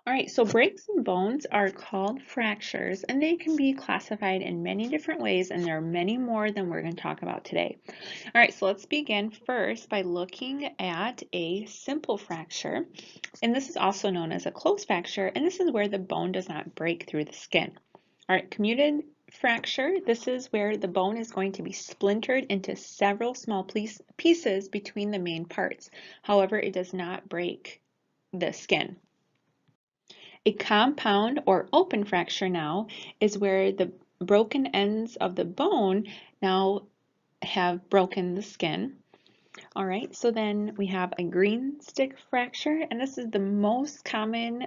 All right, so breaks in bones are called fractures, and they can be classified in many different ways, and there are many more than we're going to talk about today. All right, so let's begin first by looking at a simple fracture, and this is also known as a closed fracture, and this is where the bone does not break through the skin. All right, comminuted fracture, this is where the bone is going to be splintered into several small pieces between the main parts. However, it does not break the skin. A compound or open fracture now is where the broken ends of the bone now have broken the skin. All right, so then we have a green stick fracture, and this is the most common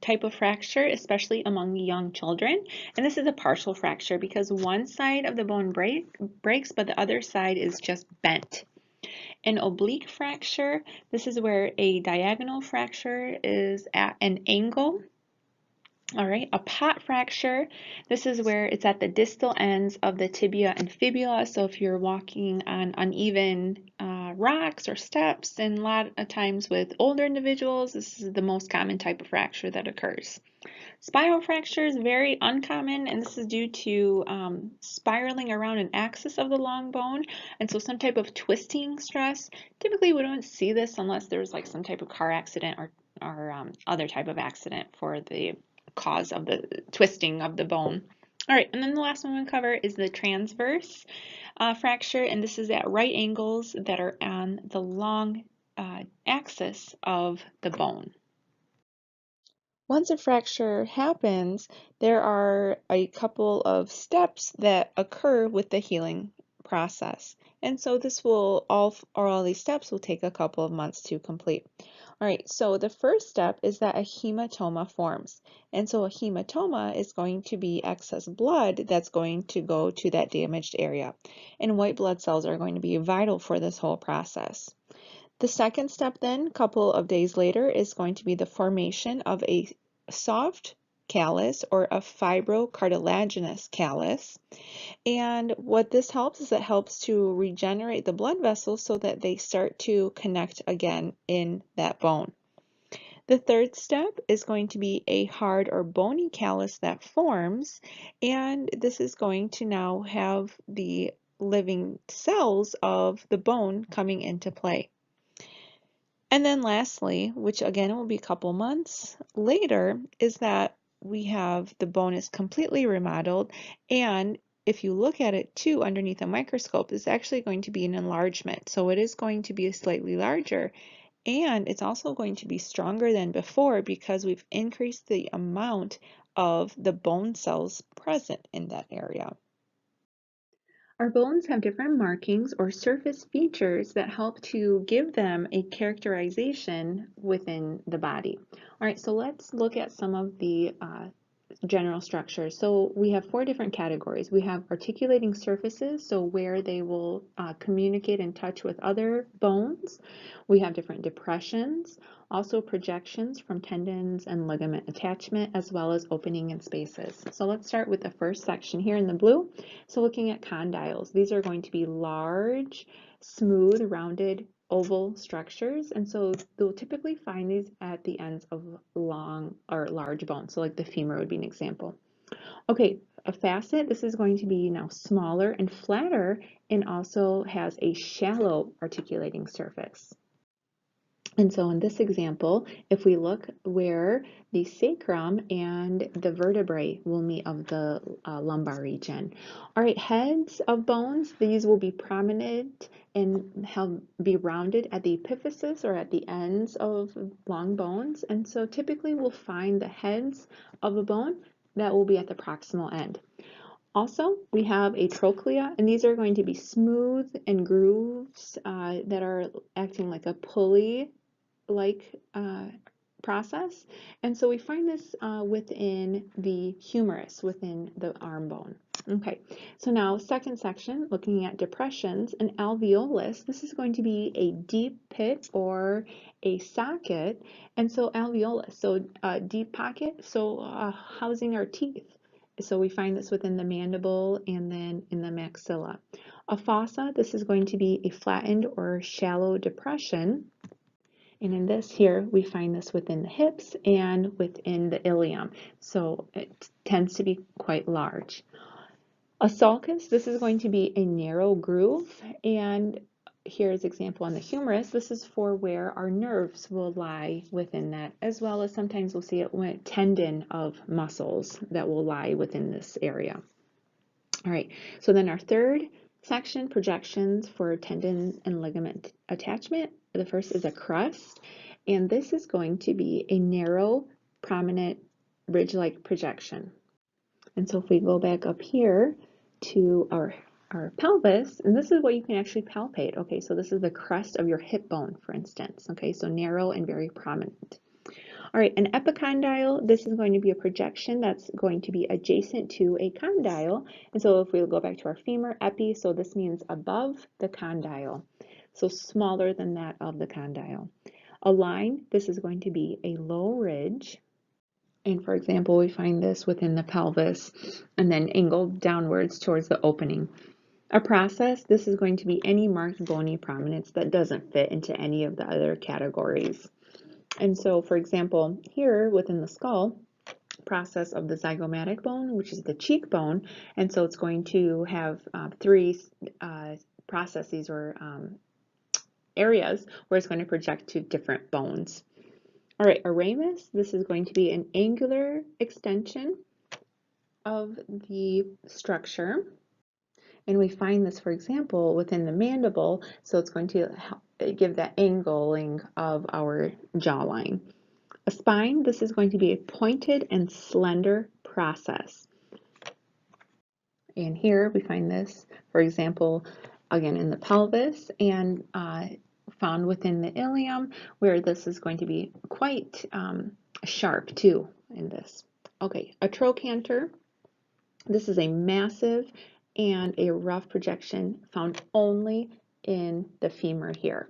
type of fracture, especially among young children. And this is a partial fracture because one side of the bone breaks, but the other side is just bent. An oblique fracture, this is where a diagonal fracture is at an angle. All right, a pot fracture, this is where it's at the distal ends of the tibia and fibula. So if you're walking on uneven rocks or steps, and a lot of times with older individuals, this is the most common type of fracture that occurs. Spiral fracture is very uncommon, and this is due to spiraling around an axis of the long bone, and so some type of twisting stress. Typically, we don't see this unless there's like some type of car accident or other type of accident for the cause of the twisting of the bone. All right, and then the last one we'll cover is the transverse fracture, and this is at right angles that are on the long axis of the bone. Once a fracture happens, there are a couple of steps that occur with the healing process. And so this will all these steps will take a couple of months to complete. All right, so the first step is that a hematoma forms. And so a hematoma is going to be excess blood that's going to go to that damaged area. And white blood cells are going to be vital for this whole process. The second step then, a couple of days later, is going to be the formation of a soft callus or a fibrocartilaginous callus. And what this helps is it helps to regenerate the blood vessels so that they start to connect again in that bone. The third step is going to be a hard or bony callus that forms, and this is going to now have the living cells of the bone coming into play. And then lastly, which again will be a couple months later, is that we have the bone is completely remodeled, and if you look at it too underneath a microscope, it's actually going to be an enlargement. So it is going to be slightly larger, and it's also going to be stronger than before because we've increased the amount of the bone cells present in that area. Our bones have different markings or surface features that help to give them a characterization within the body. All right, so let's look at some of the general structure. So we have four different categories. We have articulating surfaces, so where they will communicate and touch with other bones. We have different depressions, also projections from tendons and ligament attachment, as well as opening in spaces. So let's start with the first section here in the blue. So looking at condyles, these are going to be large, smooth, rounded oval structures, and so they'll typically find these at the ends of long or large bones. So like the femur would be an example. Okay, a facet, this is going to be now smaller and flatter and also has a shallow articulating surface. And so in this example, if we look where the sacrum and the vertebrae will meet of the lumbar region. All right, heads of bones, these will be prominent and be rounded at the epiphysis or at the ends of long bones. And so typically we'll find the heads of a bone that will be at the proximal end. Also, we have a trochlea, and these are going to be smooth and grooves that are acting like a pulley like process. And so we find this within the humerus, within the arm bone. Okay, so now second section, looking at depressions, an alveolus, this is going to be a deep pit or a socket, and so alveolus, so deep pocket, so housing our teeth. So we find this within the mandible and then in the maxilla. A fossa, this is going to be a flattened or shallow depression. And in this here, we find this within the hips and within the ilium. So it tends to be quite large. A sulcus, this is going to be a narrow groove, and here's an example on the humerus. This is for where our nerves will lie within that, as well as sometimes we'll see it with tendon of muscles that will lie within this area. All right, so then our third section, projections for tendon and ligament attachment. The first is a crust, and this is going to be a narrow, prominent, ridge-like projection. And so if we go back up here to our pelvis, and this is what you can actually palpate. Okay, so this is the crust of your hip bone, for instance. Okay, so narrow and very prominent. All right, an epicondyle, this is going to be a projection that's going to be adjacent to a condyle. And so if we go back to our femur, epi, so this means above the condyle. So smaller than that of the condyle. A line, this is going to be a low ridge. And for example, we find this within the pelvis and then angled downwards towards the opening. A process, this is going to be any marked bony prominence that doesn't fit into any of the other categories. And so, for example, here within the skull, process of the zygomatic bone, which is the cheekbone, and so it's going to have three processes or areas where it's going to project to different bones. All right, a ramus, this is going to be an angular extension of the structure. And we find this, for example, within the mandible, so it's going to give that angling of our jawline. A spine, this is going to be a pointed and slender process. And here we find this, for example, again in the pelvis and found within the ilium, where this is going to be quite sharp too in this. Okay, a trochanter. This is a massive and a rough projection found only in the femur here.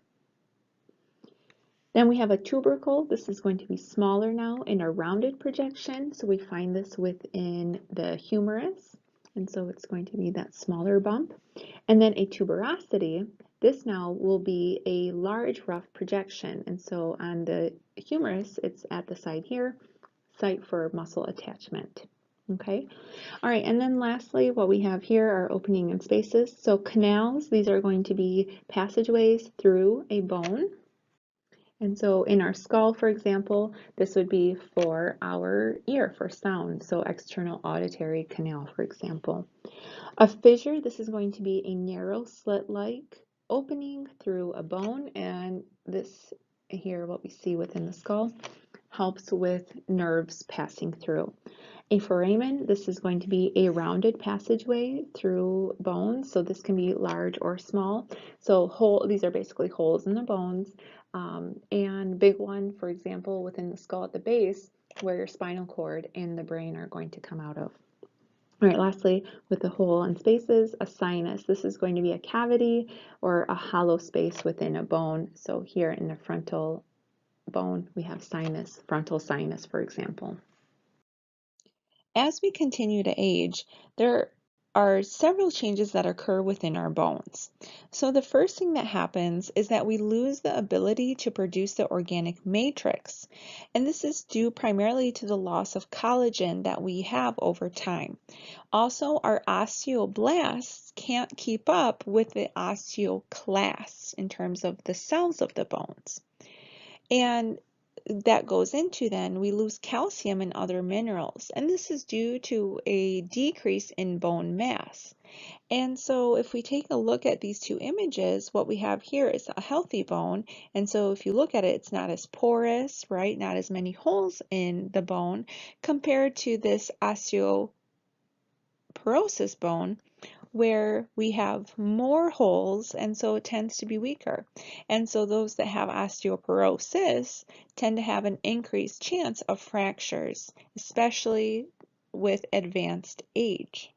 Then we have a tubercle. This is going to be smaller now in a rounded projection. So we find this within the humerus. And so it's going to be that smaller bump. And then a tuberosity. This now will be a large rough projection. And so on the humerus, it's at the side here, site for muscle attachment. Okay. All right. And then lastly, what we have here are opening and spaces. So canals, these are going to be passageways through a bone. And so in our skull, for example, this would be for our ear, for sound. So external auditory canal, for example. A fissure, this is going to be a narrow slit-like opening through a bone. And this here, what we see within the skull, helps with nerves passing through. A foramen, this is going to be a rounded passageway through bones. So this can be large or small. So these are basically holes in the bones. And big one, for example, within the skull at the base, where your spinal cord and the brain are going to come out of. All right, lastly, with the hole and spaces, a sinus. This is going to be a cavity or a hollow space within a bone. So here in the frontal bone, we have sinus, frontal sinus, for example. As we continue to age, there are several changes that occur within our bones. So the first thing that happens is that we lose the ability to produce the organic matrix. And this is due primarily to the loss of collagen that we have over time. Also, our osteoblasts can't keep up with the osteoclasts in terms of the cells of the bones. And that goes into then we lose calcium and other minerals, and this is due to a decrease in bone mass. And so if we take a look at these two images, what we have here is a healthy bone, and so if you look at it, it's not as porous, right? Not as many holes in the bone compared to this osteoporosis bone, where we have more holes, and so it tends to be weaker. And so those that have osteoporosis tend to have an increased chance of fractures, especially with advanced age.